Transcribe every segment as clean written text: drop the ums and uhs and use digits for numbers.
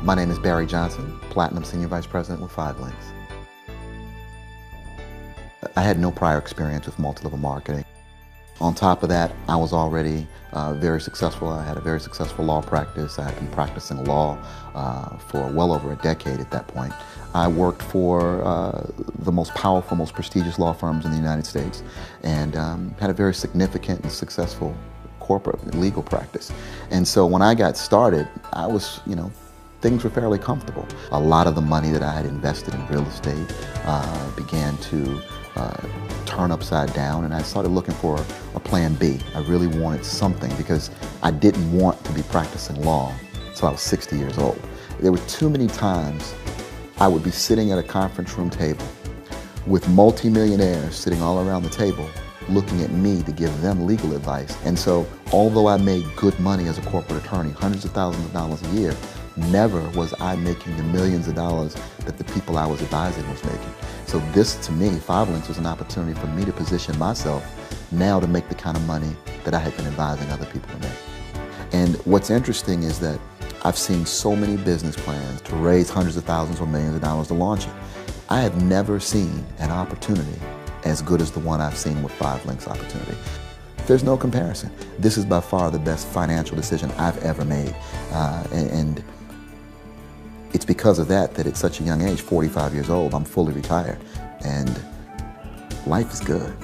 My name is Barry Johnson, Platinum Senior Vice President with 5 Links. I had no prior experience with multi-level marketing. On top of that, I was already very successful. I had a very successful law practice. I had been practicing law for well over a decade at that point. I worked for the most powerful, most prestigious law firms in the United States and had a very significant and successful corporate legal practice. And so when I got started, I was, things were fairly comfortable. A lot of the money that I had invested in real estate began to turn upside down, and I started looking for a plan B. I really wanted something because I didn't want to be practicing law until I was 60 years old. There were too many times I would be sitting at a conference room table with multimillionaires sitting all around the table looking at me to give them legal advice. And so although I made good money as a corporate attorney, hundreds of thousands of dollars a year, never was I making the millions of dollars that the people I was advising was making. So this, to me, 5 Links was an opportunity for me to position myself now to make the kind of money that I had been advising other people to make. And what's interesting is that I've seen so many business plans to raise hundreds of thousands or millions of dollars to launch it. I have never seen an opportunity as good as the one I've seen with 5 Links opportunity. There's no comparison. This is by far the best financial decision I've ever made. And it's because of that at such a young age, 45 years old, I'm fully retired, and life is good.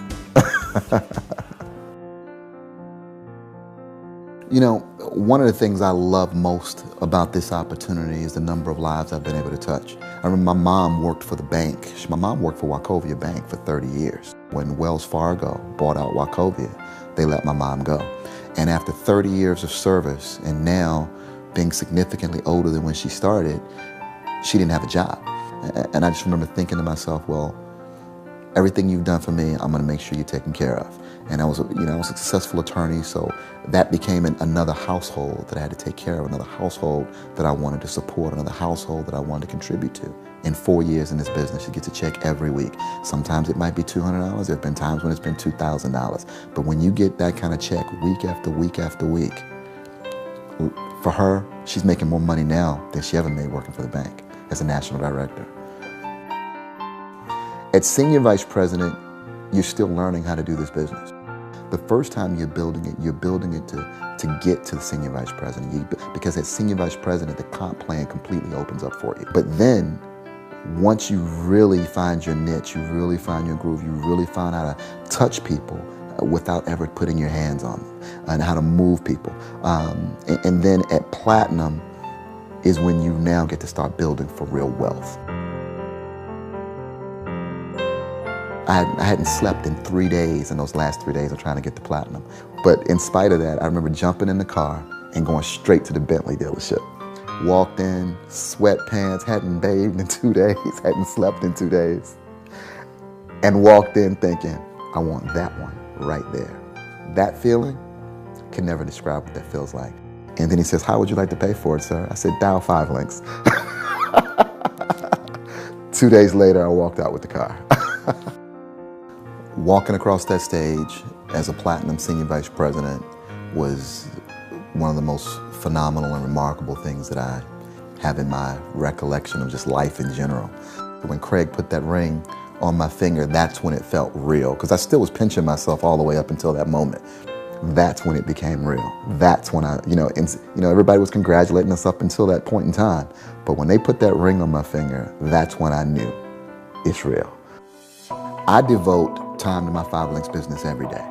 One of the things I love most about this opportunity is the number of lives I've been able to touch. I remember my mom worked for the bank. My mom worked for Wachovia Bank for 30 years. When Wells Fargo bought out Wachovia, they let my mom go. And after 30 years of service, and now being significantly older than when she started, she didn't have a job. And I just remember thinking to myself, well, everything you've done for me, I'm gonna make sure you're taken care of. And I was a successful attorney, so that became another household that I had to take care of, another household that I wanted to support, another household that I wanted to contribute to. In 4 years in this business, you get a check every week. Sometimes it might be $200, there have been times when it's been $2,000. But when you get that kind of check week after week after week, for her, she's making more money now than she ever made working for the bank as a national director. As Senior Vice President, you're still learning how to do this business. The first time you're building it to get to the Senior Vice President, because as Senior Vice President, the comp plan completely opens up for you. But then, once you really find your niche, you really find your groove, you really find how to touch people without ever putting your hands on them, and how to move people. And then at Platinum is when you now get to start building for real wealth. I hadn't slept in 3 days in those last 3 days of trying to get to Platinum. But in spite of that, I remember jumping in the car and going straight to the Bentley dealership. Walked in, sweatpants, hadn't bathed in 2 days, hadn't slept in 2 days. And walked in thinking, I want that one right there. That feeling, can never describe what that feels like. And then he says, how would you like to pay for it, sir? I said, dial 5 Links. 2 days later, I walked out with the car. Walking across that stage as a Platinum Senior Vice President was one of the most phenomenal and remarkable things that I have in my recollection of just life in general. When Craig put that ring on my finger, that's when it felt real, because I still was pinching myself all the way up until that moment. That's when it became real. That's when everybody was congratulating us up until that point in time. But when they put that ring on my finger, that's when I knew it's real. I devote time to my 5 Links business every day.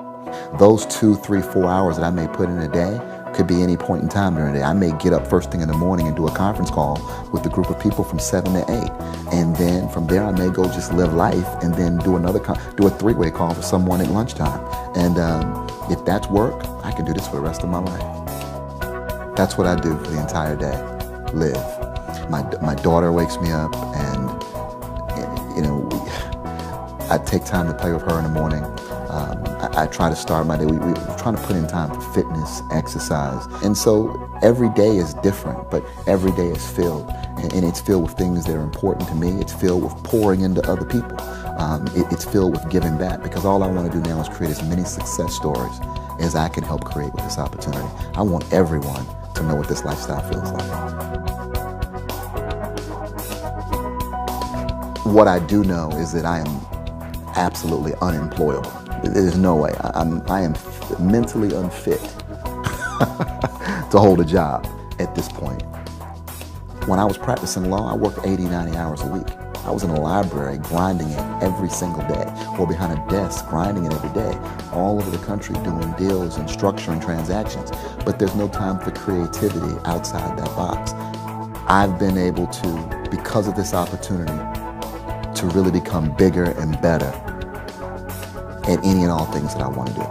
Those 2, 3, 4 hours that I may put in a day could be any point in time during the day. I may get up first thing in the morning and do a conference call with a group of people from 7 to 8. And then from there, I may go just live life and then do a 3-way call for someone at lunchtime. And if that's work, I can do this for the rest of my life. That's what I do for the entire day, live. My daughter wakes me up and I take time to play with her in the morning. I try to start my day. We're trying to put in time for fitness, exercise. And so every day is different, but every day is filled. And it's filled with things that are important to me. It's filled with pouring into other people. It's filled with giving back, because all I want to do now is create as many success stories as I can help create with this opportunity. I want everyone to know what this lifestyle feels like. What I do know is that I am absolutely unemployable. There's no way. I am mentally unfit to hold a job at this point. When I was practicing law, I worked 80, 90 hours a week. I was in a library grinding it every single day, or behind a desk grinding it every day, all over the country doing deals and structuring transactions. But there's no time for creativity outside that box. I've been able to, because of this opportunity, to really become bigger and better at any and all things that I want to do.